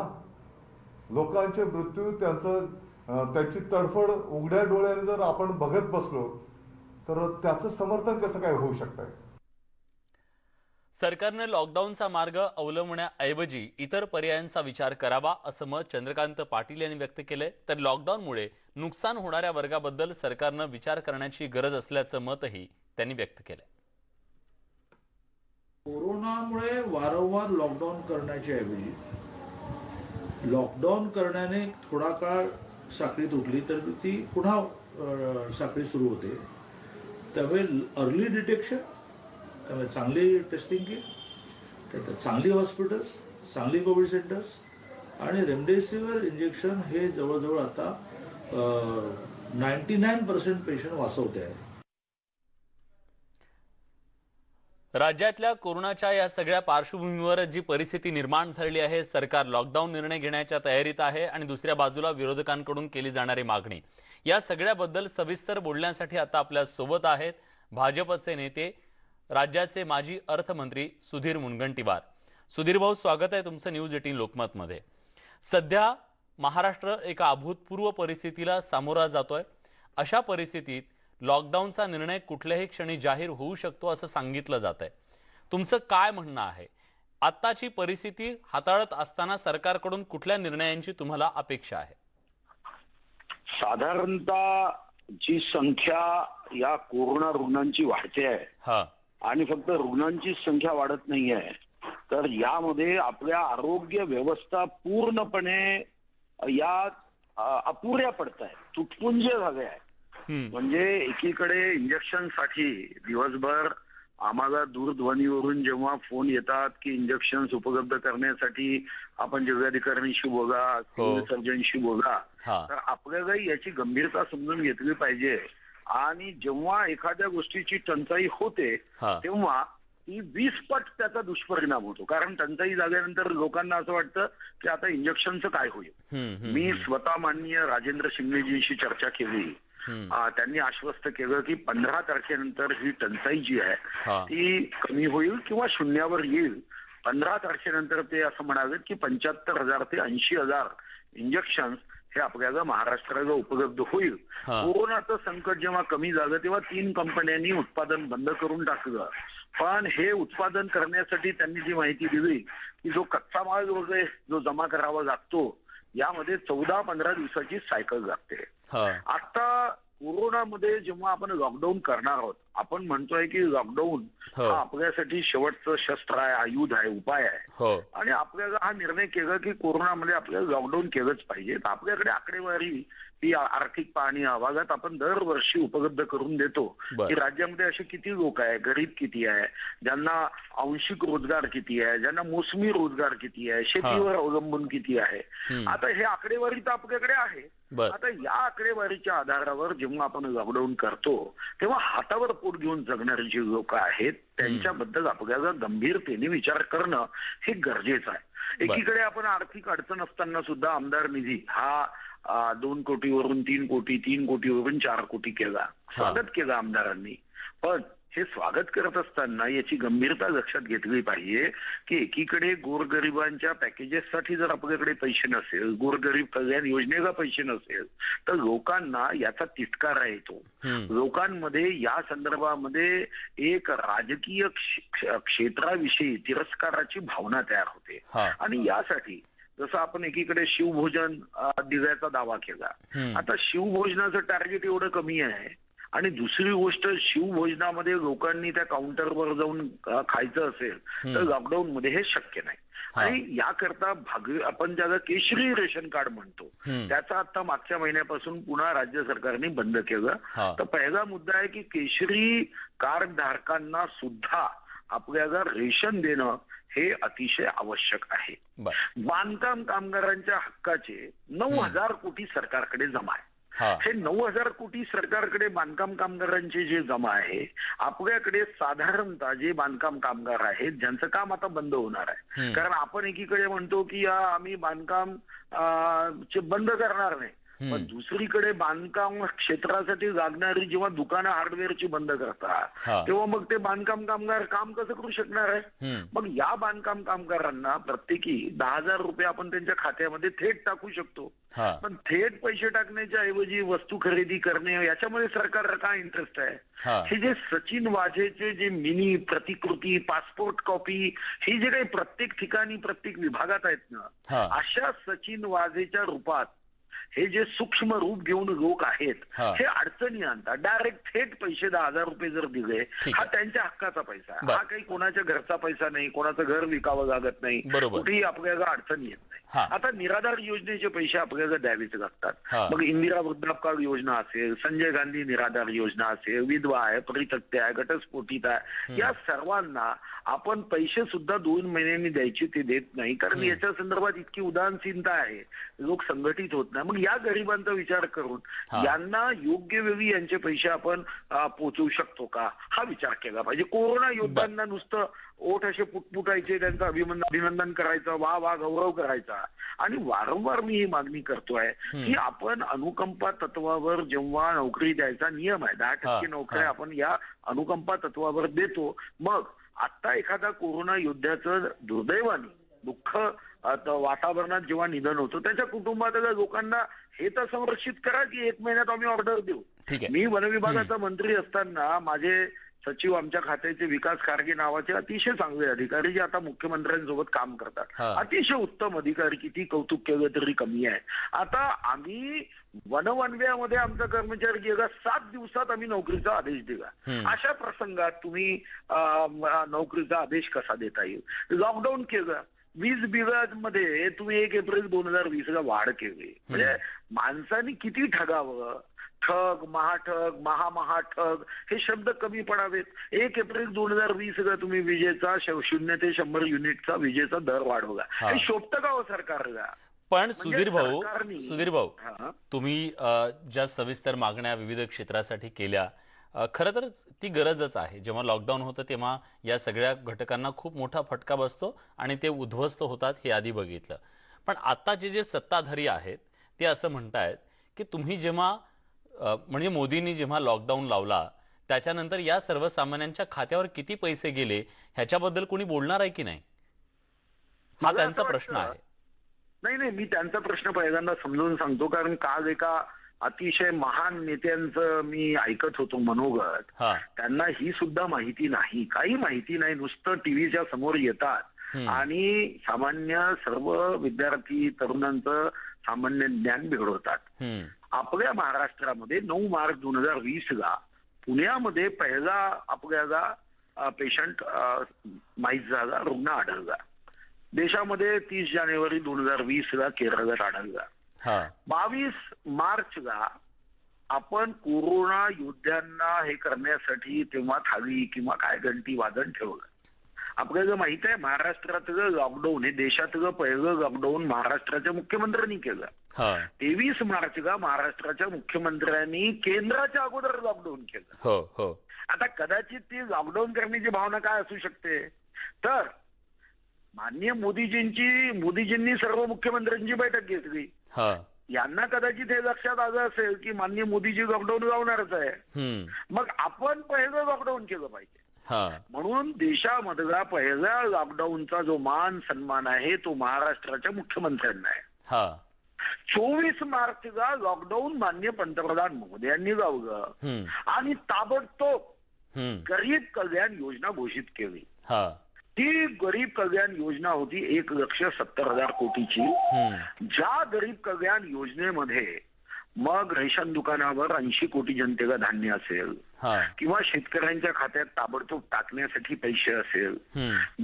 लोकांचे मृत्यू, त्यांची तडफड उघड्या डोळ्याने जर आपण बघत बसलो तर त्याचं समर्थन कसं काय होऊ शकतंय. सरकारनं लॉकडाऊनचा मार्ग अवलंबण्याऐवजी इतर पर्यायांचा विचार करावा, असं मत चंद्रकांत पाटील यांनी व्यक्त केलंय. तर लॉकडाऊनमुळे नुकसान होणाऱ्या वर्गाबद्दल सरकारनं विचार करण्याची गरज असल्याचं मतही त्यांनी व्यक्त केलंय. कोरोनामुळे वारंवार लॉकडाऊन करण्याच्या ऐवजी लॉकडाऊन करण्याने थोडा काळ साखळी तुटली तर ती पुन्हा साखळी सुरू होते. त्यामुळे अर्ली डिटेक्शन, त्यामुळे चांगली टेस्टिंग केली, चांगली हॉस्पिटल्स, चांगली कोविड सेंटर्स आणि रेमडेसिवीर इंजेक्शन हे जवळजवळ आता 99% पेशंट वाचवते आहे. राज्यातल्या कोरोनाच्या या सगळ्या पार्श्वभूमीवर जी परिस्थिती निर्माण झालेली आहे, सरकार लॉकडाऊन निर्णय घेण्याच्या तयारीत आहे आणि दुसऱ्या बाजूला विरोधकांकडून केली जाणारी मागणी, या सगळ्याबद्दल सविस्तर बोलण्यासाठी आता आपल्या सोबत आहेत भाजपचे नेते, राज्याचे माजी अर्थमंत्री सुधीर मुनगंटीवार. सुधीर भाऊ, स्वागत आहे तुमचं न्यूज 18 लोकमतमध्ये. सध्या महाराष्ट्र एका अभूतपूर्व परिस्थितीला सामोरा जातोय. अशा परिस्थितीत लॉकडाऊनचा निर्णय कुठल्याही क्षणी जाहीर होऊ शकतो असं सांगितलं जात आहे. तुमचं काय म्हणणं आहे? आत्ताची परिस्थिती हाताळत असताना सरकारकडून कुठल्या निर्णयांची तुम्हाला अपेक्षा आहे? साधारणतः जी संख्या या कोरोना रुग्णांची वाढते आहे आणि फक्त रुग्णांची संख्या वाढत नाही आहे, तर यामध्ये आपल्या आरोग्य व्यवस्था पूर्णपणे या अपुऱ्या पडत आहे, तुटपुंज झाले आहे. म्हणजे एकीकडे इंजेक्शनसाठी दिवसभर आम्हाला दूरध्वनीवरून जेव्हा फोन येतात की इंजेक्शन उपलब्ध करण्यासाठी आपण जिल्हाधिकाऱ्यांशी बोला, सिव्हिल सर्जनशी बोला, तर आपल्याला याची गंभीरता समजून घेतली पाहिजे. आणि जेव्हा एखाद्या गोष्टीची टंचाई होते तेव्हा ती 20 पट त्याचा दुष्परिणाम होतो. कारण टंचाई झाल्यानंतर लोकांना असं वाटतं की आता इंजेक्शनचं काय होईल. मी स्वतः माननीय राजेंद्र शिंगणेजींशी चर्चा केली. त्यांनी आश्वस्त केलं की 15 तारखेनंतर ही टंचाई जी आहे ती कमी होईल किंवा शून्यावर येईल. 15 तारखेनंतर ते असं म्हणाले की 75,000 ते 80,000 इंजेक्शन हे आपल्याला महाराष्ट्राला उपलब्ध होईल. कोरोनाचं संकट जेव्हा कमी झालं तेव्हा 3 कंपन्यांनी उत्पादन बंद करून टाकलं. पण हे उत्पादन करण्यासाठी त्यांनी जी माहिती दिली की जो कच्चा माल वगैरे जो जमा करावा लागतो यामध्ये 14-15 दिवसाची सायकल लागते. आता कोरोनामध्ये जेव्हा आपण लॉकडाऊन करणार आहोत, आपण म्हणतोय की लॉकडाऊन हा आपल्यासाठी शेवटचं शस्त्र आहे, आयुध आहे, उपाय आहे. आणि आपल्याला हा निर्णय केला की कोरोनामध्ये आपल्याला लॉकडाऊन केलंच पाहिजे. आपल्याकडे आकडेवारी ही आर्थिक पाहणी अहवालात आपण दरवर्षी उपलब्ध करून देतो की राज्यामध्ये असे किती लोक आहे, गरीब किती आहे, ज्यांना आंशिक रोजगार किती आहे, ज्यांना मोसमी रोजगार किती आहे, शेतीवर अवलंबून किती आहे. आता हे आकडेवारी तर आपल्याकडे आहे. आता या आकडेवारीच्या आधारावर जेव्हा आपण लॉकडाऊन करतो तेव्हा हातावर पोट घेऊन जगणारी जी लोक आहेत त्यांच्याबद्दल आपल्याला गंभीरतेने विचार करणं हे गरजेचं आहे. एकीकडे आपण आर्थिक अडचण असताना सुद्धा आमदार निधी हा 2 कोटीवरून 3 कोटी, 3 कोटीवरून 4 कोटी केला. स्वागत केलं आमदारांनी. पण हे स्वागत करत असताना याची गंभीरता लक्षात घेतली पाहिजे की एकीकडे गोरगरिबांच्या पॅकेजेससाठी जर आपल्याकडे पैसे नसेल, गोरगरीब कल्याण योजनेला पैसे नसेल, तर लोकांना याचा तिटकारा येतो. लोकांमध्ये या संदर्भामध्ये एक राजकीय क्षेत्राविषयी तिरस्काराची भावना तयार होते. आणि यासाठी जसं आपण एकीकडे शिवभोजन दिव्याचा दावा केला, आता शिवभोजनाचं टार्गेट एवढं कमी आहे आणि दुसरी गोष्ट शिवभोजनामध्ये लोकांनी त्या काउंटरवर जाऊन खायचं असेल तर लॉकडाऊन मध्ये हे शक्य नाही. आणि याकरता आपण ज्याला केशरी रेशन कार्ड म्हणतो त्याचा आता मागच्या महिन्यापासून पुन्हा राज्य सरकारने बंद केलं. तर पहिला मुद्दा आहे की केशरी कार्ड धारकांना सुद्धा आपल्याला रेशन देणं हे अतिशय आवश्यक आहे. बांधकाम कामगारांच्या हक्काचे 9,000 कोटी सरकारकडे जमा आहे. हे 9,000 कोटी सरकारकडे बांधकाम कामगारांचे जे जमा आहे, आपल्याकडे साधारणतः जे बांधकाम कामगार आहेत ज्यांचं काम आता बंद होणार आहे, कारण आपण एकीकडे म्हणतो की आम्ही बांधकाम बंद करणार नाही, पण दुसरीकडे बांधकाम क्षेत्रासाठी लागणारी जेव्हा दुकानं हार्डवेअरची बंद करतात तेव्हा मग ते बांधकाम कामगार काम कसं करू शकणार आहे. मग या बांधकाम कामगारांना प्रत्येकी 10,000 रुपये आपण त्यांच्या खात्यामध्ये थेट टाकू शकतो. पण थेट पैसे टाकण्याच्या ऐवजी वस्तू खरेदी करणे याच्यामध्ये सरकारला काय इंटरेस्ट आहे. हे जे सचिन वाझेचे जे मिनी प्रतिकृती, पासपोर्ट कॉपी, हे जे काही प्रत्येक ठिकाणी प्रत्येक विभागात आहेत ना, अशा सचिन वाझेच्या रूपात हे जे सूक्ष्म रूप घेऊन लोक आहेत हे अडचणी आणतात. डायरेक्ट थेट पैसे 10,000 रुपये जर दिले, हा त्यांच्या हक्काचा पैसा आहे, हा काही कोणाच्या घरचा पैसा नाही, कोणाचं घर विकावं लागत नाही, कुठेही आपल्याला अडचणी येत नाही. आता निराधार योजनेचे पैसे आपल्याला द्यावेच लागतात. मग इंदिरा वृद्धापकाळ योजना असेल, संजय गांधी निराधार योजना असेल, विधवा आहे, परित्यक्त्या आहे, घटस्फोटित आहे, या सर्वांना आपण पैसे सुद्धा 2 महिन्यांनी द्यायचे ते देत नाही, कारण याच्या संदर्भात इतकी उदासीनता आहे, लोक संघटित होत नाही. मग या गरिबांचा विचार करून यांना योग्य वेळी यांचे पैसे आपण पोहोचवू शकतो का, हा विचार केला पाहिजे. कोरोना योद्ध्यांना नुसतं ओठ असे पुटपुटायचे, त्यांचं अभिनंदन करायचं, वा वा गौरव करायचा. आणि वारंवार मी ही मागणी करतोय की आपण अनुकंपा तत्वावर जेव्हा नोकरी द्यायचा नियम आहे, 10% नोकऱ्या आपण या अनुकंपा तत्वावर देतो. मग आता एखादा कोरोना योद्ध्याचं दुर्दैवाने दुःख वातावरणात जेव्हा निधन होतं, त्याच्या कुटुंबातल्या लोकांना हे तर संरक्षित करा की 1 महिन्यात आम्ही ऑर्डर देऊ. मी वनविभागाचा मंत्री असताना माझे सचिव आमच्या खात्याचे विकास खारगे नावाचे अतिशय चांगले अधिकारी जे आता मुख्यमंत्र्यांसोबत काम करतात, अतिशय उत्तम अधिकारी, किती कौतुक केलं तरी कमी आहे. आता आम्ही वनवनव्यामध्ये आमचा कर्मचारी गेला 7 दिवसात आम्ही नोकरीचा आदेश दिला. अशा प्रसंगात तुम्ही नोकरीचा आदेश कसा देता येईल. लॉकडाऊन केलं, वीज बिलामध्ये तुम्ही 1 एप्रिल 2020ला वाढ केली. म्हणजे माणसांनी किती ठगावं. ठग, महाठग, महाठग हे शब्द कमी पडावेत. 1 एप्रिल 2020ला तुम्ही विजेचा 0 ते 100 युनिटचा विजेचा दर वाढवला. हे शोभतं का हो सरकारला. पण सुधीर भाऊ, तुम्ही ज्या सविस्तर मागण्या विविध क्षेत्रासाठी केल्या, खरं तर ती गरजच आहे. जेव्हा लॉकडाऊन होतं तेव्हा या सगळ्या घटकांना खूप मोठा फटका बसतो आणि ते उद्ध्वस्त होतात, हे आधी बघितलं. पण आताचे जे सत्ताधारी आहेत ते असं म्हणतायत की तुम्ही जेव्हा म्हणजे मोदींनी जेव्हा लॉकडाऊन लावला त्याच्यानंतर या सर्वसामान्यांच्या खात्यावर किती पैसे गेले ह्याच्याबद्दल कोणी बोलणार आहे की नाही, हा त्यांचा प्रश्न आहे. नाही, मी त्यांचा प्रश्न पहिल्यांदा समजून सांगतो, कारण काल एका अतिशय महान नेत्यांचं मी ऐकत होतो मनोगत. त्यांना ही सुद्धा माहिती नाही, काही माहिती नाही, नुसतं टीव्हीच्या समोर येतात आणि सामान्य सर्व विद्यार्थी तरुणांचं सामान्य ज्ञान बिघडवतात. आपल्या महाराष्ट्रामध्ये 9 मार्च 2020ला पुण्यामध्ये पहिला आपल्याला पेशंट माहीत झाला, रुग्ण आढळला. देशामध्ये 30 जानेवारी 2020ला केरळात आढळला. 22 मार्चला आपण कोरोना योद्ध्यांना हे करण्यासाठी तेव्हा थाळी किंवा काय घंटी वादन ठेवलं. आपल्याला माहित आहे महाराष्ट्रातलं लॉकडाऊन हे देशातलं पहिलं लॉकडाऊन महाराष्ट्राच्या मुख्यमंत्र्यांनी केलं. 23 मार्चला महाराष्ट्राच्या मुख्यमंत्र्यांनी केंद्राच्या अगोदर लॉकडाऊन केलं. आता कदाचित ती लॉकडाऊन करण्याची भावना काय असू शकते, तर माननीय मोदीजींनी सर्व मुख्यमंत्र्यांची बैठक घेतली. यांना कदाचित हे लक्षात आलं असेल की माननीय मोदीजी लॉकडाऊन लावणारच आहे, मग आपण पहिलं लॉकडाऊन केलं पाहिजे. म्हणून देशामधला पहिल्या लॉकडाऊनचा जो मान सन्मान आहे तो महाराष्ट्राच्या मुख्यमंत्र्यांना आहे. 24 मार्चला लॉकडाऊन माननीय पंतप्रधान मोदयांनी लावलं आणि ताबडतोब गरीब कल्याण योजना घोषित केली. ती गरीब कल्याण योजना होती 1,70,000 कोटीची. ज्या गरीब कल्याण योजनेमध्ये मग रेशन दुकानावर 80 कोटी जनतेला धान्य असेल, किंवा शेतकऱ्यांच्या खात्यात ताबडतोब टाकण्यासाठी पैसे असेल,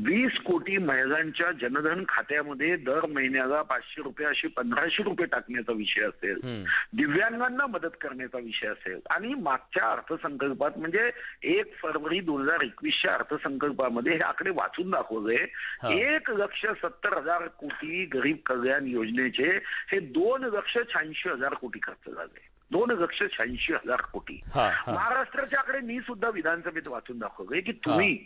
20 कोटी महिलांच्या जनधन खात्यामध्ये दर महिन्याला 500 रुपये असे 1500 रुपये टाकण्याचा विषय असेल, दिव्यांगांना मदत करण्याचा विषय असेल, आणि मागच्या अर्थसंकल्पात म्हणजे 1 फरवरी 2021च्या अर्थसंकल्पामध्ये हे आकडे वाचून दाखवले. 1,70,000 कोटी गरीब कल्याण योजनेचे हे 2,86,000 कोटी खर्च झाले. 2,86,000 कोटी. महाराष्ट्राचे आकडे मी सुद्धा विधानसभेत वाचून दाखवले की तुम्ही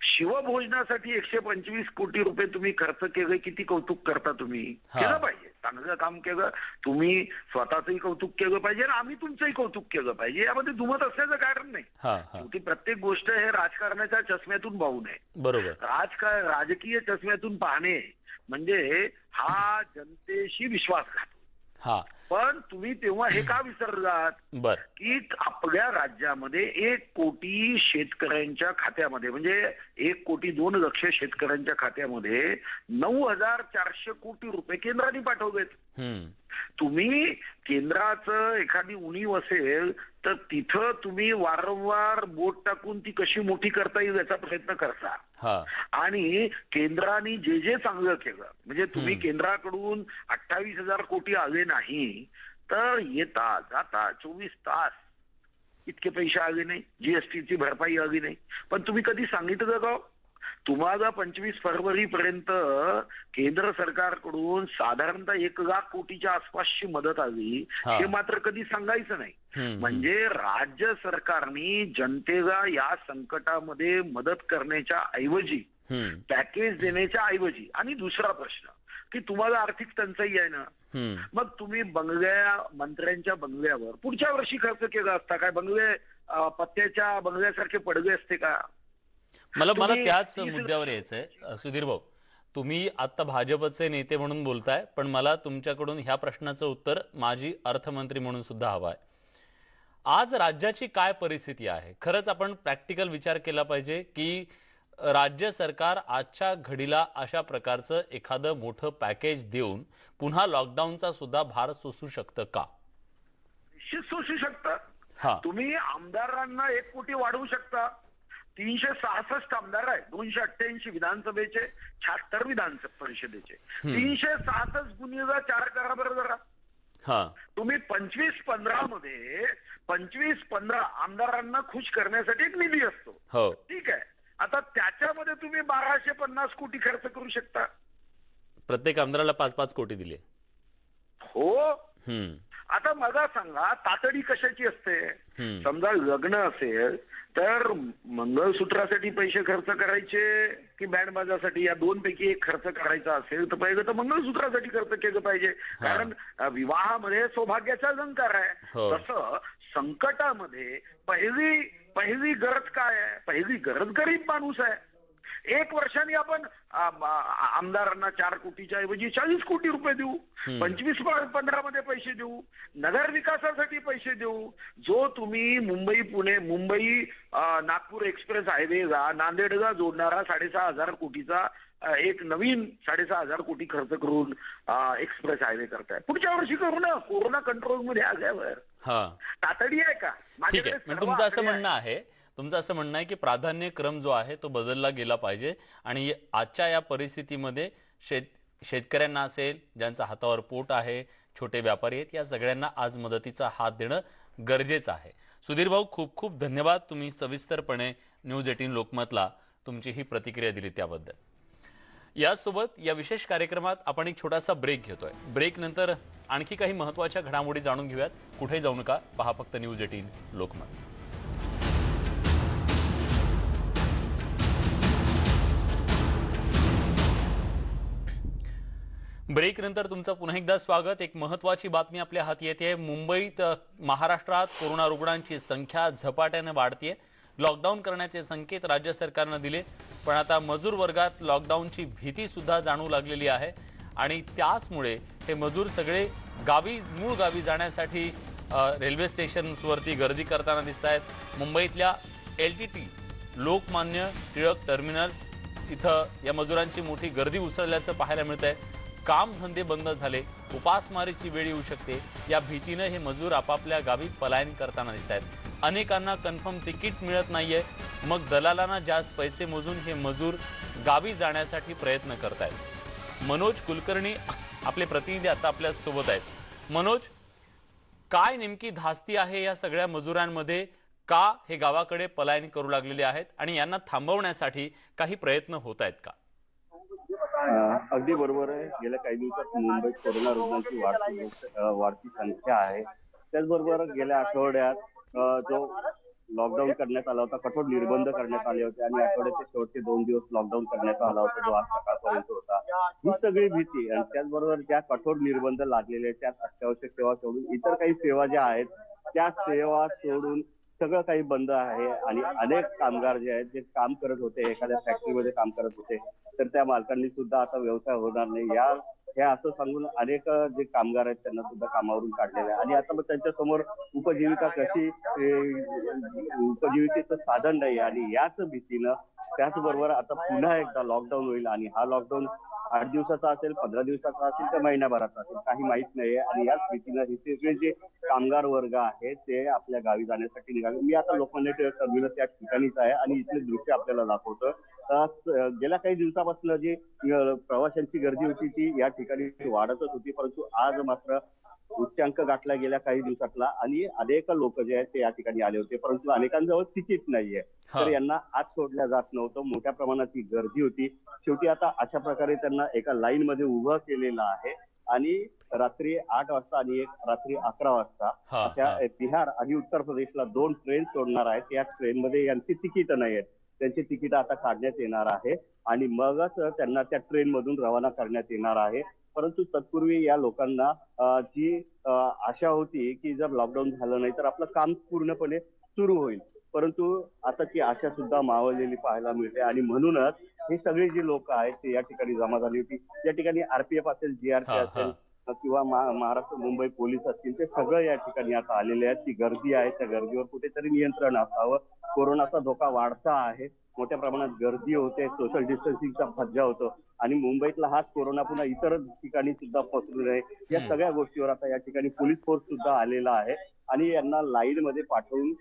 शिवभोजनासाठी 125 कोटी रुपये तुम्ही खर्च केले. किती कौतुक करता तुम्ही. केलं पाहिजे, चांगलं काम केलं तुम्ही, स्वतःचंही कौतुक केलं पाहिजे आणि आम्ही तुमचंही कौतुक केलं पाहिजे. यामध्ये दुमत असण्याचं कारण नाही. शेवटी प्रत्येक गोष्ट हे राजकारणाच्या चष्म्यातून पाहू नये. बरोबर. राजकीय चष्म्यातून पाहणे म्हणजे हा जनतेशी विश्वासघात. पण तुम्ही तेव्हा हे का विसरलात की आपल्या राज्यामध्ये 1 कोटी शेतकऱ्यांच्या खात्यामध्ये म्हणजे 1,02,00,000 शेतकऱ्यांच्या खात्यामध्ये 9,400 कोटी रुपये केंद्राने पाठवलेत. तुम्ही केंद्राचं एखादी उणीव असेल तर तिथं तुम्ही वारंवार बोट टाकून ती कशी मोठी करता येईल याचा प्रयत्न करता. आणि केंद्राने जे जे चांगलं केलं म्हणजे तुम्ही केंद्राकडून 28,000 कोटी आले नाही तर येता जाता 24 तास इतके पैसे आले नाही, जीएसटीची भरपाई आली नाही. पण तुम्ही कधी सांगितलं का तुम्हाला 25 फरवरी पर्यंत केंद्र सरकारकडून साधारणतः 1,00,000 कोटीच्या आसपासची मदत आली हे मात्र कधी सांगायचं नाही. म्हणजे राज्य सरकारने जनतेला या संकटामध्ये मदत करण्याच्या ऐवजी पॅकेज देण्याच्या ऐवजी. आणि दुसरा प्रश्न की तुम्हाला आर्थिक टंचाई आहे ना, मग तुम्ही मंत्र्यांच्या बंगल्यावर पुढच्या वर्षी खर्च केला असता काय? बंगले पत्त्याच्या बंगल्यासारखे पडले असते का? मला त्याच मुद्द्यावर यायचंय सुधीर भाऊ. तुम्ही आता भाजपचे नेते म्हणून बोलताय, पण मला तुमच्याकडून ह्या प्रश्नाचं उत्तर माजी अर्थमंत्री म्हणून सुद्धा हवं आहे. आज राज्याची काय परिस्थिती आहे? खरंच आपण प्रॅक्टिकल विचार केला पाहिजे की राज्य सरकार आजच्या घडीला अशा प्रकारचं एखादं मोठं पॅकेज देऊन पुन्हा लॉकडाऊनचा सुद्धा भार सोसू शकतं का? निश्चित सोसू शकतं. तुम्ही आमदारांना 1 कोटी वाढवू शकता. 366 आमदार आहेत, 288 विधानसभेचे, 76 विधान परिषदेचे. 366 गुणिले 4 करा बरं जरा. तुम्ही 25-15 मध्ये 25-15 आमदारांना खुश करण्यासाठी एक निधी असतो. ठीक आहे. आता त्याच्यामध्ये तुम्ही 1,250 कोटी खर्च करू शकता. प्रत्येक आमदाराला 5-5 कोटी दिले. हो. आता मला सांगा तातडी कशाची असते? समजा लग्न असेल तर मंगळसूत्रासाठी पैसे खर्च करायचे की बँड बाजासाठी, या 2 पैकी एक खर्च करायचा असेल तर पहिले तर मंगळसूत्रासाठी खर्च केलं पाहिजे. कारण विवाहामध्ये सौभाग्याचा अलंकार आहे. तसं संकटामध्ये पहिली गरज काय आहे? पहिली गरज गरीब माणूस आहे. 1 वर्षाने आपण आमदारांना 4 कोटीच्या ऐवजी 40 कोटी रुपये देऊ. 25-15 मध्ये पैसे देऊ. नगर विकासासाठी पैसे देऊ. जो तुम्ही मुंबई नागपूर एक्सप्रेस हायवेला नांदेडला जोडणारा 6,500 कोटीचा एक नवीन 6,500 कोटी खर्च करून एक्सप्रेस हायवे करताय. पुढच्या वर्षी करू ना, कोरोना कंट्रोल मध्ये आल्यावर. तातडी आहे का? ठीक आहे. तुमचं असं म्हणणं आहे की प्राधान्यक्रम जो आहे तो बदलला गेला पाहिजे आणि आजच्या या परिस्थितीमध्ये शेतकऱ्यांना असेल, ज्यांचा हातावर पोट आहे, छोटे व्यापारी आहेत, या सगळ्यांना आज मदतीचा हात देणं गरजेचं आहे. सुधीर भाऊ, खूप खूप धन्यवाद. तुम्ही सविस्तरपणे न्यूज 18 लोकमतला तुमची ही प्रतिक्रिया दिली त्याबद्दल. यासोबत या विशेष कार्यक्रमात आपण एक छोटासा ब्रेक घेतोय. ब्रेक नंतर आणखी काही महत्त्वाच्या घडामोडी जाणून घेऊयात. कुठे जाऊ नका, पहा फक्त न्यूज 18 लोकमत. ब्रेक नंतर तुमचं पुन्हा एकदा स्वागत. एक महत्त्वाची बातमी आपल्या हाती येते. मुंबईत महाराष्ट्रात कोरोना रुग्णांची संख्या झपाट्याने वाढतेय. लॉकडाऊन करण्याचे संकेत राज्य सरकारनं दिले, पण आता मजूर वर्गात लॉकडाऊनची भीती सुद्धा जाणवू लागलेली आहे आणि त्याचमुळे हे मजूर सगळे मूळ गावी जाण्यासाठी रेल्वे स्टेशन्सवरती गर्दी करताना दिसत आहेत. मुंबईतल्या LTT लोकमान्य टिळक टर्मिनल्स इथं या मजुरांची मोठी गर्दी उसळल्याचं पाहायला मिळत आहे. काम धंदे बंद झाले, उपासमारीची वेळ येऊ शकते या भीतीनं हे मजूर आपापल्या गावी पलायन करताना दिसत आहेत. अनेकांना कन्फर्म तिकीट मिळत नाहीये, मग दलालांना जास्त पैसे मोजून हे मजूर गावी जाण्यासाठी प्रयत्न करतायत। मनोज कुलकर्णी आपले प्रतिनिधी आता आपल्या सोबत आहेत। मनोज, काय नेमकी धास्ती आहे या सगळ्या मजुरांमध्ये? का हे गावाकडे पलायन करू लागलेले आहेत आणि यांना थांबवण्यासाठी काही प्रयत्न होत आहेत का? अगदी बरोबर आहे। गेल्या काही दिवसात मुंबईत कोरोना रुग्णांची वाढती संख्या आहे। त्याचबरोबर गेल्या आठवड्यात जो लॉकडाऊन करण्यात आला होता, कठोर निर्बंध करण्यात आले होते आणि आठवड्याचे शेवटचे 2 दिवस लॉकडाऊन करण्यात आला होता, जो आज सकाळपर्यंत होता। ही सगळी भीती आणि त्याचबरोबर ज्या कठोर निर्बंध लागलेले त्यात अत्यावश्यक सेवा सोडून इतर काही सेवा ज्या आहेत त्या सेवा सोडून सगळं काही बंद आहे आणि अनेक कामगार जे आहेत जे काम करत होते, एखाद्या फॅक्टरीमध्ये काम करत होते, तर त्या मालकांनी सुद्धा आता व्यवसाय होणार नाही हे असं सांगून अनेक जे कामगार आहेत त्यांना सुद्धा कामावरून काढलेलं आहे। आणि आता मग त्यांच्या समोर उपजीविका कशी, उपजीविकेचं साधन नाही आणि याच भीतीनं त्याचबरोबर आता पुन्हा एकदा लॉकडाऊन होईल आणि हा लॉकडाऊन 8 दिवसाचा असेल, 15 दिवसाचा असेल तर महिन्याभराचा असेल, काही माहित नाहीये आणि याच भीतीनं हे सगळे जे कामगार वर्ग आहे ते आपल्या गावी जाण्यासाठी निघाले। मी आता लोकमान्य टिळक टर्मिनस या ठिकाणीच आहे आणि इथले दृश्य आपल्याला दाखवतो। गेल्या काही दिवसापासून जी प्रवाशांची गर्दी होती ती या ठिकाणी वाढतच होती, परंतु आज मात्र उच्चांक गाठला गेल्या काही दिवसातला आणि अनेक लोक जे आहेत ते या ठिकाणी आले होते, परंतु अनेकांजवळ तिकीट नाहीये, तर यांना आज सोडल्या जात नव्हतं। मोठ्या प्रमाणात ही गर्दी होती। शेवटी आता अशा प्रकारे त्यांना एका लाईन मध्ये उभं केलेलं आहे आणि रात्री 8 वाजता आणि एक रात्री 11 वाजता त्या बिहार आणि उत्तर प्रदेशला 2 ट्रेन सोडणार आहेत। या ट्रेनमध्ये यांची तिकीट नाही आहेत, त्यांची तिकीट आता काढण्यात येणार आहे आणि मगच त्यांना त्या ट्रेन मधून रवाना करण्यात येणार आहे। परंतु तत्पूर्वी या लोकांना जी आशा होती की जर लॉकडाऊन झालं नाही तर आपलं काम पूर्णपणे सुरू होईल, परंतु आता ती आशा सुद्धा मावळलेली पाहायला मिळते आणि म्हणूनच हे सगळे जे लोक आहेत ते या ठिकाणी जमा झाली होती। या ठिकाणी आरपीएफ असेल, जीआरपी असेल किंवा महाराष्ट्र मुंबई पोलीस असतील, ते सगळं या ठिकाणी आता आलेले आहेत। ती गर्दी आहे, त्या गर्दीवर कुठेतरी नियंत्रण असावं। कोरोनाचा धोका वाढता आहे, मोठ्या प्रमाणात गर्दी होते, सोशल डिस्टन्सिंगचा फज्जा होतो आणि मुंबईतला हाच कोरोना पुन्हा इतर ठिकाणी सुद्धा पसरू नये या सगळ्या गोष्टीवर आता या ठिकाणी पोलीस फोर्स सुद्धा आलेला आहे आणि यांना लाईन मध्ये पाठवून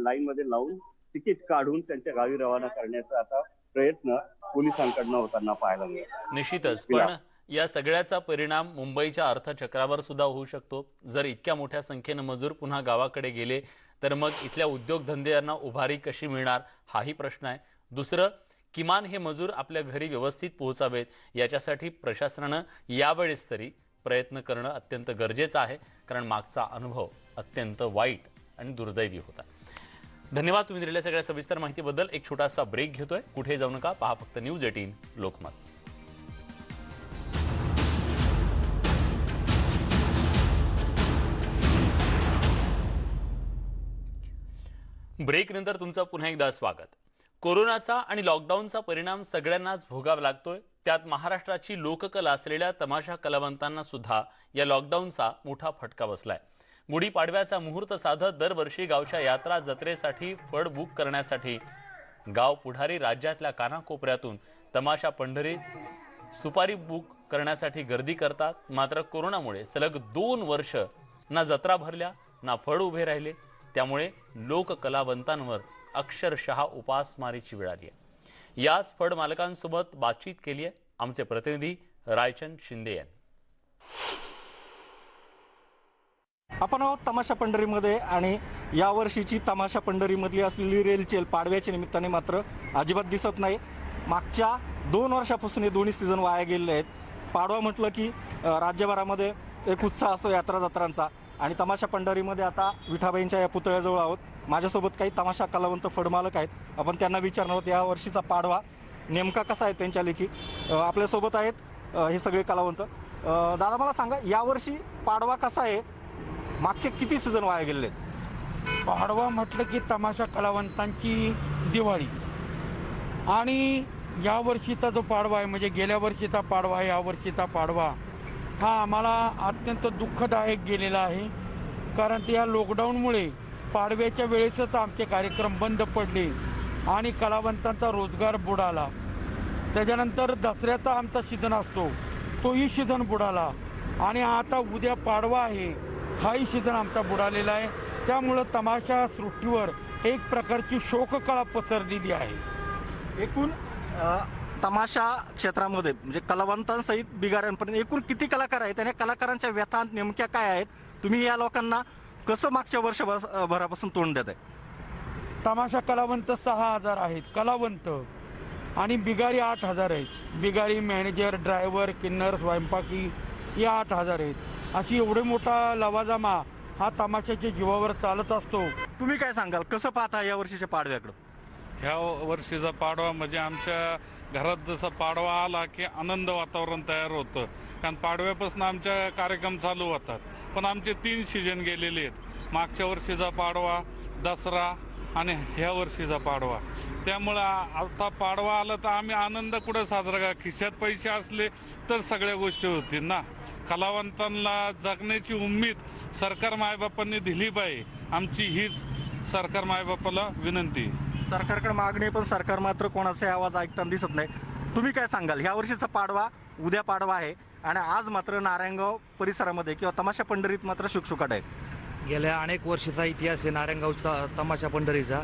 लाईन मध्ये लावून तिकीट काढून त्यांच्या गावी रवाना करण्याचा आता प्रयत्न पोलिसांकडनं होताना पाहायला मिळाला। निश्चितच, पण या सगळ्याचा परिणाम मुंबईच्या अर्थचक्रावर सुद्धा होऊ शकतो। जर इतक्या मोठ्या संख्येनं मजूर पुन्हा गावाकडे गेले तर मग इथल्या उद्योगधंद्यांना उभारी कशी मिळणार हाही प्रश्न आहे। दुसरं, किमान हे मजूर आपल्या घरी व्यवस्थित पोहोचावेत याच्यासाठी प्रशासनानं यावेळेस तरी प्रयत्न करणं अत्यंत गरजेचं आहे, कारण मागचा अनुभव अत्यंत वाईट आणि दुर्दैवी होता। धन्यवाद तुम्ही दिलेल्या सगळ्या सविस्तर माहितीबद्दल। एक छोटासा ब्रेक घेतोय, कुठे जाऊ नका, पहा फक्त न्यूज 18 लोकमत। ब्रेक नंतर तुमचं पुन्हा एकदा स्वागत। कोरोनाचा आणि लॉकडाऊनचा परिणाम सगळ्यांनाच भोगावा लागतोय, त्यात महाराष्ट्राची लोककला असलेल्या तमाशा कलावंतांना सुद्धा या लॉकडाऊनचा मोठा फटका बसलाय। गुढीपाडव्याचा मुहूर्त साधत दरवर्षी गावच्या यात्रा जत्रेसाठी फड बुक करण्यासाठी गाव पुढारी राज्यातल्या कानाकोपऱ्यातून तमाशा पंढरीत सुपारी बुक करण्यासाठी गर्दी करतात। मात्र कोरोनामुळे सलग 2 वर्ष ना जत्रा भरल्या ना फड उभे राहिले, त्यामुळे लोककलावंतांवर अक्षरशः उपासमारीची वेळ आली आहे। याच फड मालकांसोबत बातचीत केली आहे आमचे प्रतिनिधी रायचंद शिंदे यांनी। आपण आहोत तमाशा पंढरीमध्ये आणि यावर्षीची तमाशा पंढरीमधली असलेली रेलचेल पाडव्याच्या निमित्ताने मात्र अजिबात दिसत नाही। मागच्या 2 वर्षापासून हे दोन्ही सीझन वाया गेलेले आहेत। पाडवा म्हटलं की राज्यभरामध्ये एक उत्साह असतो यात्रा जत्रांचा आणि तमाशा पंढरीमध्ये आता विठाबाईंच्या या पुतळ्याजवळ आहोत। माझ्यासोबत काही तमाशा कलावंत फडमालक आहेत, आपण त्यांना विचारणार आहोत या वर्षीचा पाडवा नेमका कसा आहे त्यांच्या लेखी। आपल्यासोबत आहेत हे सगळे कलावंत। दादा मला सांगा, यावर्षी पाडवा कसा आहे, मागचे किती सीझन वाया गेले? पाडवा म्हटलं की तमाशा कलावंतांची दिवाळी आणि यावर्षीचा जो पाडवा आहे म्हणजे गेल्या वर्षीचा पाडवा आहे, यावर्षीचा पाडवा हा आम्हाला अत्यंत दुःखदायक गेलेला आहे, कारण या लॉकडाऊनमुळे पाडव्याच्या वेळेसच आमचे कार्यक्रम बंद पडले आणि कलावंतांचा रोजगार बुडाला। त्याच्यानंतर दसऱ्याचा आमचा सीझन असतो तोही सीझन बुडाला आणि आता उद्या पाडवा आहे हाही सीझन आमचा बुडालेला आहे। त्यामुळं तमाशा सृष्टीवर एक प्रकारची शोककळा पसरलेली आहे. एकूण तमाशा क्षेत्रामध्ये म्हणजे कलावंतांसहित बिगाऱ्यांपर्यंत एकूण किती कलाकार आहेत आणि कलाकारांच्या व्यथा नेमक्या काय आहेत, तुम्ही या लोकांना कसं मागच्या वर्षभरापासून तोंड देत आहे? तमाशा कलावंत 6,000 आहेत कलावंत, आणि बिगारी 8,000 आहेत. बिगारी, मॅनेजर, ड्रायव्हर, किन्नर, स्वयंपाकी या 8,000 आहेत. अशी एवढे मोठा लवाजमा हा तमाशाच्या जीवावर चालत असतो. तुम्ही काय सांगाल, कसं पाहता या वर्षीच्या पाडव्याकडं? ह्या वर्षीचा पाडवा म्हणजे आमच्या घरात जसा पाडवा आला की आनंद वातावरण तयार होतं, कारण पाडव्यापासून आमच्या कार्यक्रम चालू होतात. पण आमचे 3 सीजन गेलेले आहेत, मागच्या वर्षीचा पाडवा, दसरा आणि ह्या वर्षीचा पाडवा. त्यामुळं आता पाडवा आला तर आम्ही आनंद कुठं साजरा करा, खिशात पैसे असले तर सगळ्या गोष्टी होतील ना. कलावंतांना जगण्याची उम्मीद सरकार मायबापांनी दिली पाहिजे, आमची हीच सरकार मायबापाला विनंती. सरकारकडे मागणी, पण सरकार मात्र कोणाचे आवाज ऐकताना दिसत नाही. तुम्ही काय सांगाल, ह्या वर्षीचा पाडवा, उद्या पाडवा आहे आणि आज मात्र नारायणगाव परिसरामध्ये किंवा तमाशा पंढरीत मात्र शुकशुकाट आहे? गेल्या अनेक वर्षाचा इतिहास आहे नारायणगावचा तमाशा पंढरीचा.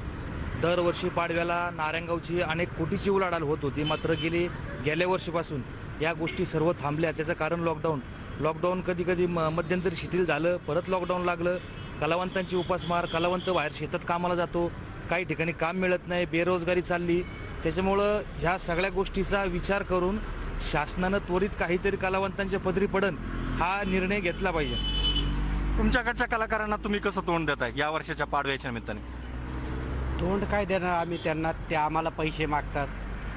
दरवर्षी पाडव्याला नारायणगावची अनेक कोटीची उलाढाल होत होती, मात्र गेल्या वर्षीपासून या गोष्टी सर्व थांबल्या. त्याचं कारण लॉकडाऊन कधी कधी मध्यंतरी शिथिल झालं, परत लॉकडाऊन लागलं. कलावंतांची उपासमार, कलावंत बाहेर शेतात कामाला जातो, काही ठिकाणी काम मिळत नाही, बेरोजगारी चालली. त्याच्यामुळं ह्या सगळ्या गोष्टीचा विचार करून शासनानं त्वरित काहीतरी कलावंतांच्या पदरी पडन हा निर्णय घेतला पाहिजे. तुमच्याकडच्या कलाकारांना तुम्ही कसं तोंड देताय या वर्षाच्या पाडव्याच्या निमित्ताने? तोंड काय देणार आम्ही त्यांना, ते आम्हाला पैसे मागतात,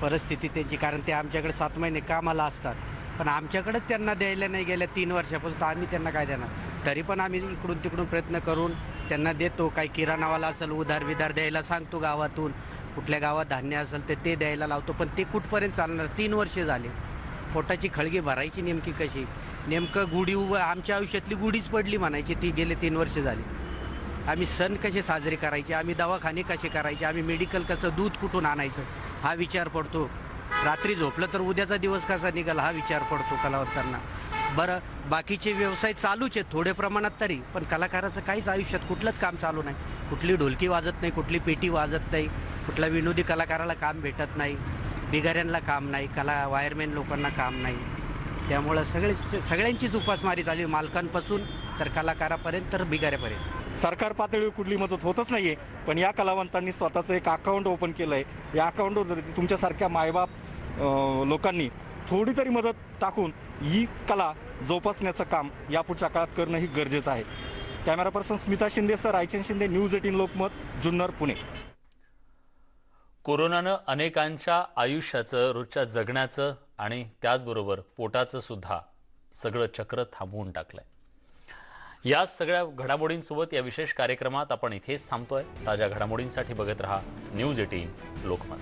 परिस्थिती त्यांची, कारण ते आमच्याकडे 7 महिने कामाला असतात, पण आमच्याकडेच त्यांना द्यायला नाही गेल्या 3 वर्षापासून, तर आम्ही त्यांना काय देणार? तरी पण आम्ही इकडून तिकडून प्रयत्न करून त्यांना देतो. काही किराणावाला असेल उधार द्यायला सांगतो, गावातून कुठल्या गावात धान्य असेल तर ते द्यायला लावतो, पण ते कुठपर्यंत चालणार? 3 वर्ष झाले. पोटाची खळगी भरायची नेमकी कशी? नेमकं गुढी आमच्या आयुष्यातली गुढीच पडली म्हणायची, ती गेले 3 वर्ष झाली. आम्ही सण कसे साजरे करायचे, आम्ही दवाखाने कसे करायचे, आम्ही मेडिकल कसं, दूध कुठून आणायचं हा विचार पडतो. रात्री झोपलं तर उद्याचा दिवस कसा निघाल हा विचार पडतो कलावंतांना. बरं, बाकीचे व्यवसाय चालूच आहेत थोड्या प्रमाणात तरी, पण कलाकाराचं काहीच आयुष्यात कुठलंच काम चालू नाही. कुठली ढोलकी वाजत नाही, कुठली पेटी वाजत नाही, कुठला विनोदी कलाकाराला काम भेटत नाही, बिगाऱ्यांना काम नाही, वायरमॅन लोकांना काम नाही. त्यामुळं सगळ्यांचीच उपासमारी चालू, मालकांपासून तर कलाकारापर्यंत तर बिगाऱ्यापर्यंत. सरकार पातळीवर कुठली मदत होतच नाहीये, पण या कलावंतांनी स्वतःचं एक अकाउंट ओपन केलं आहे. या अकाउंटवर तुमच्यासारख्या मायबाप लोकांनी थोडी तरी मदत टाकून ही कला जोपासण्याचं काम यापुढच्या काळात करणं ही गरजेचं आहे. Camera person Smita Shinde sir, Raichand Shinde, news 18 Lokmat, Junnar, Pune. कोरोनानं अनेकांच्या आयुष्याचं, रोजच्या जगण्याचं आणि त्याचबरोबर पोटाचं सुद्धा सगळं चक्र थांबवून टाकलंय. या सगळ्या घडामोडींसोबत या विशेष कार्यक्रमात आपण इथेच थांबतोय. ताज्या घडामोडींसाठी बघत रहा न्यूज 18 लोकमत.